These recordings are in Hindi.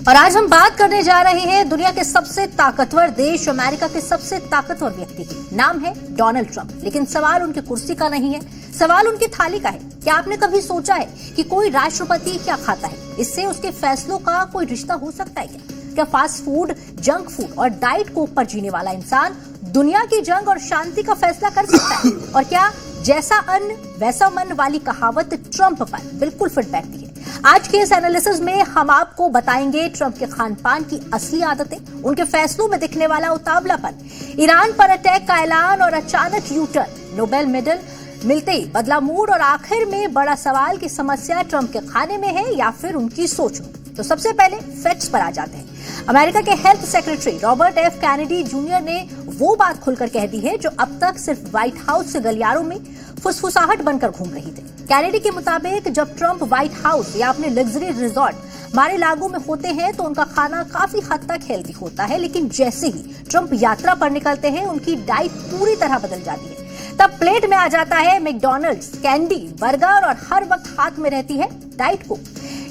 और आज हम बात करने जा रहे हैं दुनिया के सबसे ताकतवर देश अमेरिका के सबसे ताकतवर व्यक्ति की। नाम है डोनाल्ड ट्रंप। लेकिन सवाल उनकी कुर्सी का नहीं है, सवाल उनकी थाली का है। क्या आपने कभी सोचा है कि कोई राष्ट्रपति क्या खाता है? इससे उसके फैसलों का कोई रिश्ता हो सकता है क्या फास्ट फूड, जंक फूड और डाइट कोक पर जीने वाला इंसान दुनिया की जंग और शांति का फैसला कर सकता है? और क्या जैसा अन्न वैसा मन वाली कहावत ट्रंप पर बिल्कुल फिट बैठती है? आज के इस एनालिसिस में हम आपको बताएंगे ट्रंप के खान पान की असली आदतें, उनके फैसलों में दिखने वाला उतावलापन, ईरान पर अटैक का ऐलान और अचानक यू टर्न, नोबेल मेडल मिलते ही बदला मूड और आखिर में बड़ा सवाल की समस्या ट्रंप के खाने में है या फिर उनकी सोच में। तो सबसे पहले फैक्ट्स पर आ जाते हैं। अमेरिका के health secretary Robert F Kennedy junior ने वो बात खुलकर कह दी है जो अब तक सिर्फ व्हाइट हाउस से गलियारों में फुसफुसाहट बनकर घूम रही थी। कैनेडी के मुताबिक जब ट्रंप व्हाइट हाउस या अपने लग्जरी रिजॉर्ट मारे लागो में होते हैं तो उनका खाना काफी हद तक हेल्दी होता है, लेकिन जैसे ही ट्रंप यात्रा पर निकलते हैं उनकी डाइट पूरी तरह बदल जाती है। तब प्लेट में आ जाता है मैकडॉनल्ड्स, कैंडी, बर्गर और हर वक्त हाथ में रहती है डाइट कोक।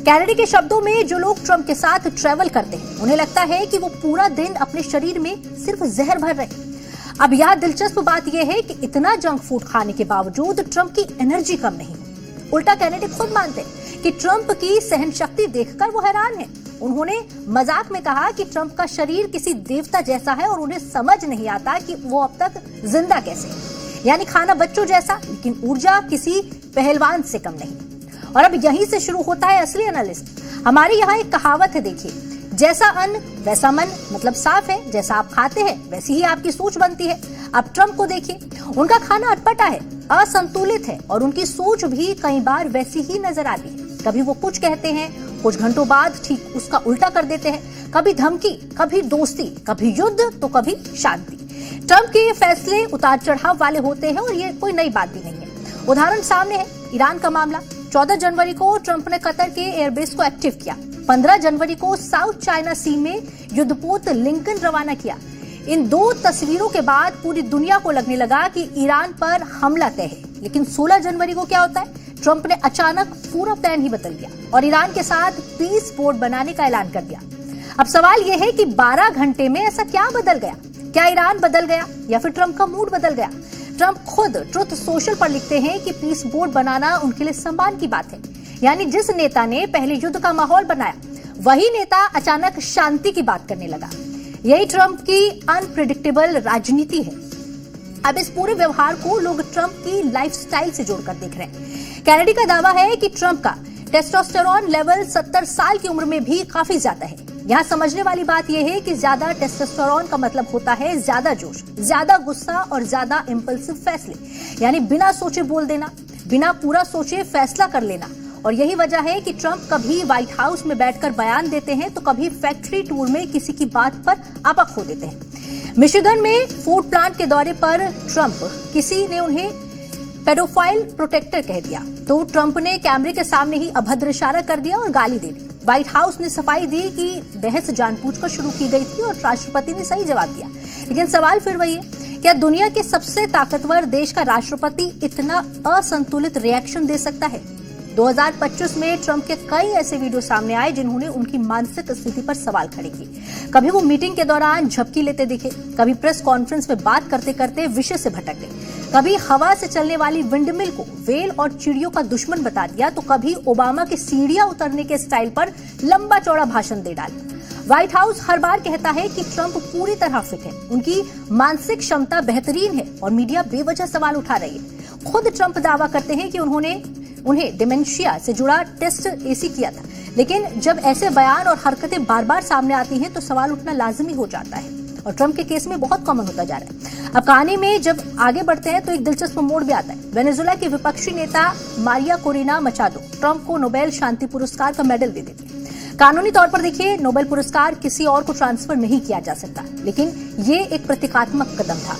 कैनेडी के शब्दों में जो लोग ट्रंप के साथ ट्रेवल करते हैं उन्हें लगता है कि वो पूरा दिन अपने शरीर में सिर्फ जहर भर रहे। अब यह दिलचस्प बात यह है कि इतना जंक फूड खाने के बावजूद ट्रंप की एनर्जी कम नहीं। उल्टा कैनेडी खुद मानते हैं कि ट्रंप की सहन शक्ति देखकर वो हैरान है। उन्होंने मजाक में कहा कि ट्रंप का शरीर किसी देवता जैसा है और उन्हें समझ नहीं आता कि वो अब तक जिंदा कैसे है। यानी खाना बच्चों जैसा, लेकिन ऊर्जा किसी पहलवान से कम नहीं। और अब यहीं से शुरू होता है असली एनालिस्ट। हमारे यहाँ एक कहावत है, देखिए, जैसा अन्न वैसा मन। मतलब साफ है, जैसा आप खाते हैं वैसी ही आपकी सोच बनती है। अब ट्रंप को देखिए, उनका खाना अटपटा है, असंतुलित है और उनकी सोच भी कई बार वैसी ही नजर आती है। कभी वो कुछ कहते हैं, कुछ घंटों बाद ठीक उसका उल्टा कर देते हैं। कभी धमकी, कभी दोस्ती, कभी युद्ध तो कभी शांति। ट्रंप के फैसले उतार चढ़ाव वाले होते हैं और ये कोई नई बात भी नहीं है। उदाहरण सामने है ईरान का मामला। 14 जनवरी को ट्रंप ने कतर के एयरबेस को एक्टिव किया। 15 जनवरी को साउथ चाइना सी में युद्धपोत लिंकन रवाना किया। इन दो तस्वीरों के बाद पूरी दुनिया को लगने लगा कि ईरान पर हमला तय है। लेकिन 16 जनवरी को क्या होता है? ट्रंप ने अचानक पूरा प्लान ही बदल दिया और ईरान के साथ पीस बोर्ड बनाने का ऐलान कर दिया। अब सवाल यह है कि 12 घंटे में ऐसा क्या बदल गया? क्या ईरान बदल गया या फिर ट्रंप का मूड बदल गया? ट्रंप खुद ट्रुथ सोशल पर लिखते हैं कि पीस बोर्ड बनाना उनके लिए सम्मान की बात है। यानी जिस नेता ने पहले युद्ध का माहौल बनाया, वही नेता अचानक शांति की बात करने लगा। यही ट्रंप की अनप्रिडिक्टेबल राजनीति है। अब इस पूरे व्यवहार को लोग ट्रंप की लाइफस्टाइल से जोड़कर देख रहे हैं। कैनेडी का दावा है कि ट्रंप का टेस्टोस्टेरोन लेवल 70 साल की उम्र में भी काफी ज्यादा है। यहाँ समझने वाली बात यह है कि ज्यादा टेस्टोस्टेरोन का मतलब होता है ज्यादा जोश, ज्यादा गुस्सा और ज्यादा इंपल्सिव फैसले, यानी बिना सोचे बोल देना, बिना पूरा सोचे फैसला कर लेना। और यही वजह है कि ट्रंप कभी व्हाइट हाउस में बैठकर बयान देते हैं तो कभी फैक्ट्री टूर में किसी की बात पर आपक हो देते हैं। मिशिगन में फूड प्लांट के दौरे पर ट्रंप, किसी ने उन्हें पेडोफाइल प्रोटेक्टर कह दिया तो ट्रंप ने कैमरे के सामने ही अभद्र इशारा कर दिया और गाली दे दी। व्हाइट हाउस ने सफाई दी कि बहस जानबूझकर शुरू की गई थी और राष्ट्रपति ने सही जवाब दिया। लेकिन सवाल फिर वही है, क्या दुनिया के सबसे ताकतवर देश का राष्ट्रपति इतना असंतुलित रिएक्शन दे सकता है? 2025 में ट्रंप के कई ऐसे वीडियो सामने आए जिन्होंने उनकी मानसिक स्थिति पर सवाल खड़े किए। कभी वो मीटिंग के दौरान झपकी लेते दिखे, कभी प्रेस कॉन्फ्रेंस में बात करते करते विषय से भटक गए, कभी हवा से चलने वाली विंडमिल को वेल और चिड़ियों का दुश्मन बता दिया, तो कभी ओबामा के सीढ़ियां उतरने के स्टाइल पर लंबा चौड़ा भाषण दे डाला। व्हाइट हाउस हर बार कहता है कि ट्रंप पूरी तरह फिट है, उनकी मानसिक क्षमता बेहतरीन है और मीडिया बेवजह सवाल उठा रही है। खुद ट्रंप दावा करते हैं कि उन्हें डिमेंशिया से जुड़ा टेस्ट एसी किया था। लेकिन जब ऐसे बयान और हरकतें बार बार सामने आती हैं तो सवाल उठना लाजमी हो जाता है और ट्रंप के केस में बहुत कॉमन होता जा रहा है। अब कहानी में जब आगे बढ़ते हैं तो एक दिलचस्प मोड़ भी आता है। वेनेजुएला के विपक्षी नेता मारिया कोरिना मचाडो ट्रंप को नोबेल शांति पुरस्कार का मेडल दे देती है। कानूनी तौर पर देखिए, नोबेल पुरस्कार किसी और को ट्रांसफर नहीं किया जा सकता, लेकिन ये एक प्रतीकात्मक कदम था।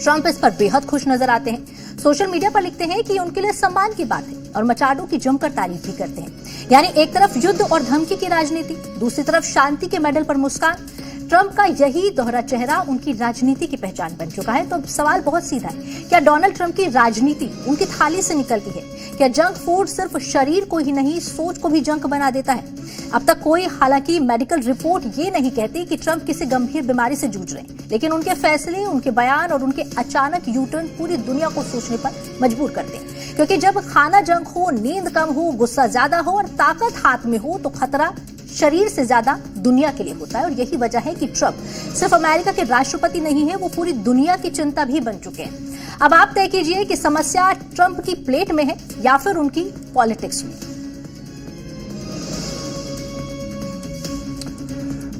ट्रंप इस पर बेहद खुश नजर आते हैं। सोशल मीडिया पर लिखते हैं कि उनके लिए सम्मान की बात है और मचाडो की जमकर तारीफ भी करते हैं। यानी एक तरफ युद्ध और धमकी की राजनीति, दूसरी तरफ शांति के मेडल पर मुस्कान। ट्रंप का यही दोहरा चेहरा उनकी राजनीति की पहचान बन चुका है। तो अब सवाल बहुत सीधा है, क्या डोनाल्ड ट्रंप की राजनीति उनकी थाली से निकलती है? क्या जंक फूड सिर्फ शरीर को ही नहीं, सोच को भी जंक बना देता है? अब तक कोई हालांकि मेडिकल रिपोर्ट ये नहीं कहती कि ट्रंप किसी गंभीर बीमारी से जूझ रहे हैं, लेकिन उनके फैसले, उनके बयान और उनके अचानक यूटर्न पूरी दुनिया को सोचने पर मजबूर करते हैं। क्योंकि जब खाना जंक हो, नींद कम हो, गुस्सा ज्यादा हो और ताकत हाथ में हो, तो खतरा शरीर से ज्यादा दुनिया के लिए होता है। और यही वजह है कि ट्रंप सिर्फ अमेरिका के राष्ट्रपति नहीं है, वो पूरी दुनिया की चिंता भी बन चुके हैं। अब आप तय कीजिए कि समस्या ट्रंप की प्लेट में है या फिर उनकी पॉलिटिक्स में।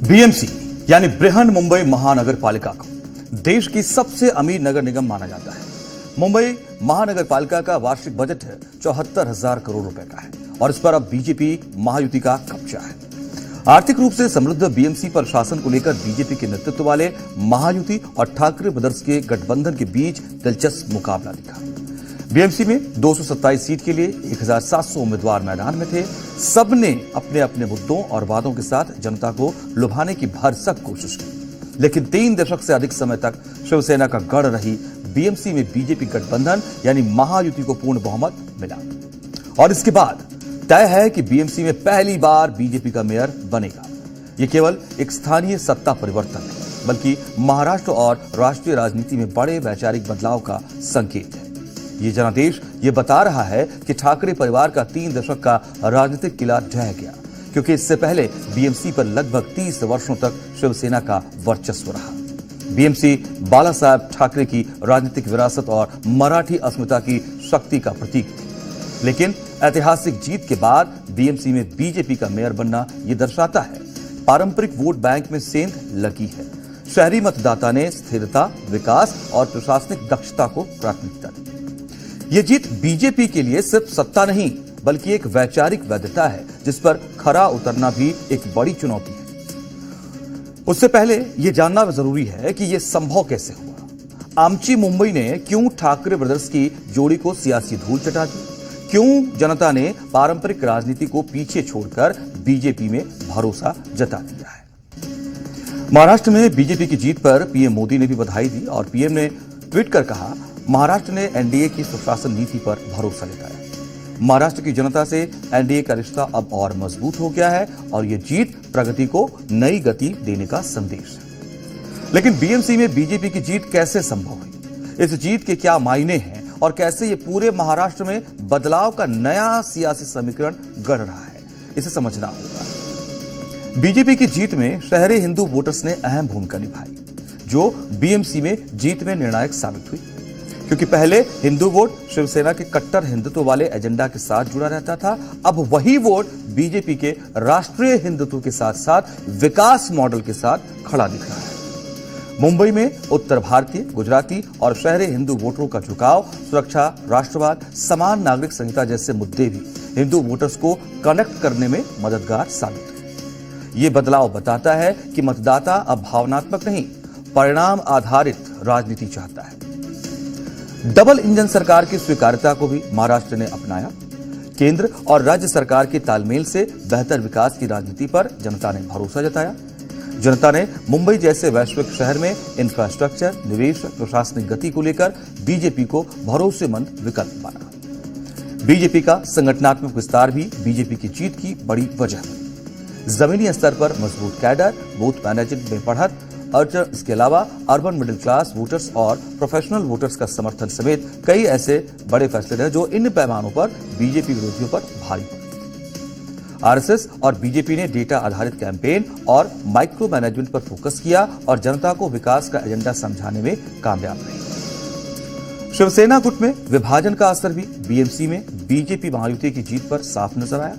बीएमसी यानी बृहन मुंबई महानगर पालिका को देश की सबसे अमीर नगर निगम माना जाता है। मुंबई महानगर पालिका का वार्षिक बजट 74,000 करोड़ रुपए का है और इस पर अब बीजेपी महायुति का कब्जा है। आर्थिक रूप से समृद्ध बीएमसी पर शासन को लेकर बीजेपी के नेतृत्व वाले महायुति और ठाकरे ब्रदर्स के गठबंधन के बीच दिलचस्प मुकाबला दिखा। बीएमसी में 227 सीट के लिए 1,700 उम्मीदवार मैदान में थे। सबने अपने अपने मुद्दों और वादों के साथ जनता को लुभाने की भरसक कोशिश की, लेकिन 3 दशक से अधिक समय तक शिवसेना का गढ़ रही बीएमसी में बीजेपी गठबंधन यानी महायुति को पूर्ण बहुमत मिला और इसके बाद तय है कि बीएमसी में पहली बार बीजेपी का मेयर बनेगा। यह केवल एक स्थानीय सत्ता परिवर्तन नहीं, बल्कि महाराष्ट्र और राष्ट्रीय राजनीति में बड़े वैचारिक बदलाव का संकेत है। ये जनादेश ये बता रहा है कि ठाकरे परिवार का 3 दशक का राजनीतिक किला ढह गया, क्योंकि इससे पहले बीएमसी पर लगभग 30 वर्षों तक शिवसेना का वर्चस्व रहा। बीएमसी बाला साहब ठाकरे की राजनीतिक विरासत और मराठी अस्मिता की शक्ति का प्रतीक थी, लेकिन ऐतिहासिक जीत के बाद बीएमसी में बीजेपी का मेयर बनना यह दर्शाता है पारंपरिक वोट बैंक में सेंध लगी है। शहरी मतदाता ने स्थिरता, विकास और प्रशासनिक दक्षता को प्राथमिकता दी। यह जीत बीजेपी के लिए सिर्फ सत्ता नहीं, बल्कि एक वैचारिक वैधता है जिस पर खरा उतरना भी एक बड़ी चुनौती है। उससे पहले यह जानना जरूरी है कि यह संभव कैसे हुआ। आमची मुंबई ने क्यों ठाकरे ब्रदर्स की जोड़ी को सियासी धूल चटा दी? क्यों जनता ने पारंपरिक राजनीति को पीछे छोड़कर बीजेपी में भरोसा जता दिया है? महाराष्ट्र में बीजेपी की जीत पर पीएम मोदी ने भी बधाई दी और पीएम ने ट्वीट कर कहा, महाराष्ट्र ने एनडीए की सुशासन नीति पर भरोसा जताया। महाराष्ट्र की जनता से एनडीए का रिश्ता अब और मजबूत हो गया है और यह जीत प्रगति को नई गति देने का संदेश है। लेकिन बीएमसी में बीजेपी की जीत कैसे संभव हुई? इस जीत के क्या मायने हैं और कैसे ये पूरे महाराष्ट्र में बदलाव का नया सियासी समीकरण गढ़ रहा है, इसे समझना होगा। बीजेपी की जीत में शहरी हिंदू वोटर्स ने अहम भूमिका निभाई, जो बीएमसी में जीत में निर्णायक साबित हुई, क्योंकि पहले हिंदू वोट शिवसेना के कट्टर हिंदुत्व वाले एजेंडा के साथ जुड़ा रहता था। अब वही वोट बीजेपी के राष्ट्रीय हिंदुत्व के साथ साथ विकास मॉडल के साथ खड़ा दिख रहा है। मुंबई में उत्तर भारतीय, गुजराती और शहरी हिंदू वोटरों का झुकाव, सुरक्षा, राष्ट्रवाद, समान नागरिक संहिता जैसे मुद्दे भी हिंदू वोटर्स को कनेक्ट करने में मददगार साबित हुए। ये बदलाव बताता है कि मतदाता अब भावनात्मक नहीं, परिणाम आधारित राजनीति चाहता है। डबल इंजन सरकार की स्वीकार्यता को भी महाराष्ट्र ने अपनाया। केंद्र और राज्य सरकार के तालमेल से बेहतर विकास की राजनीति पर जनता ने भरोसा जताया। जनता ने मुंबई जैसे वैश्विक शहर में इंफ्रास्ट्रक्चर, निवेश, प्रशासनिक गति को लेकर बीजेपी को भरोसेमंद विकल्प माना। बीजेपी का संगठनात्मक विस्तार भी बीजेपी की जीत की बड़ी वजह है। जमीनी स्तर पर मजबूत कैडर, बूथ मैनेजमेंट में बढ़त और इसके अलावा अर्बन मिडिल क्लास वोटर्स और प्रोफेशनल वोटर्स का समर्थन समेत कई ऐसे बड़े फैसले रहे जो इन पैमानों पर बीजेपी विरोधियों पर भारी पड़े। आरएसएस और बीजेपी ने डेटा आधारित कैंपेन और माइक्रो मैनेजमेंट पर फोकस किया और जनता को विकास का एजेंडा समझाने में कामयाब रहे। शिवसेना गुट में विभाजन का असर भी बीएमसी में बीजेपी महायुति की जीत पर साफ नजर आया।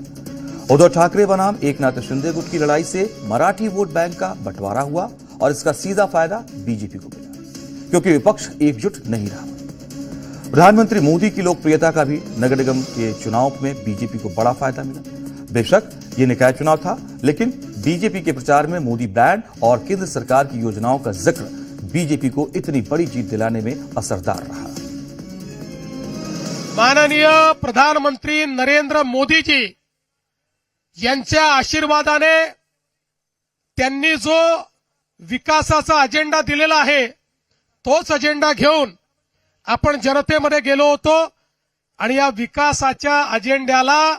उद्धव ठाकरे बनाम एकनाथ शिंदे गुट की लड़ाई से मराठी वोट बैंक का बंटवारा हुआ और इसका सीधा फायदा बीजेपी को मिला, क्योंकि विपक्ष एकजुट नहीं रहा। प्रधानमंत्री मोदी की लोकप्रियता का भी नगर निगम के चुनाव में बीजेपी को बड़ा फायदा मिला। बेशक ये निकाय चुनाव था, लेकिन बीजेपी के प्रचार में मोदी ब्रांड और केंद्र सरकार की योजनाओं का जिक्र बीजेपी को इतनी बड़ी जीत दिलाने में असरदार रहा। माननीय प्रधानमंत्री नरेंद्र मोदीजी यांच्या आशीर्वादाने त्यांनी जो विकासाचा अजेंडा दिलेला आहे तोच अजेंडा घेऊन आपण जनतेमध्ये गेलो होतो आणि या विकासाच्या अजेंड्याला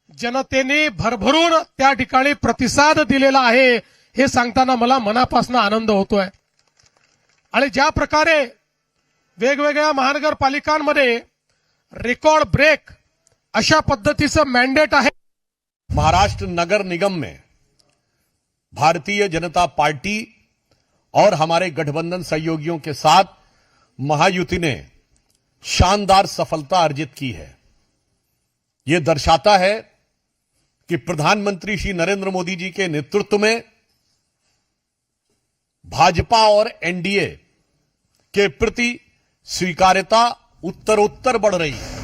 जनतेने भरभरून त्या ठिकाणी प्रतिसाद दिलेला आहे हे सांगताना मला मनापासून आनंद होतोय। आणि ज्या प्रकारे वेगवेगळ्या महानगरपालिकांमध्ये रेकॉर्ड ब्रेक अशा पद्धतीचं मॅन्डेट आहे। महाराष्ट्र नगर निगम में भारतीय जनता पार्टी और हमारे गठबंधन सहयोगियों के साथ महायुति ने शानदार सफलता अर्जित की है। यह दर्शाता है कि प्रधानमंत्री श्री नरेंद्र मोदी जी के नेतृत्व में भाजपा और एनडीए के प्रति स्वीकार्यता उत्तरोत्तर बढ़ रही है।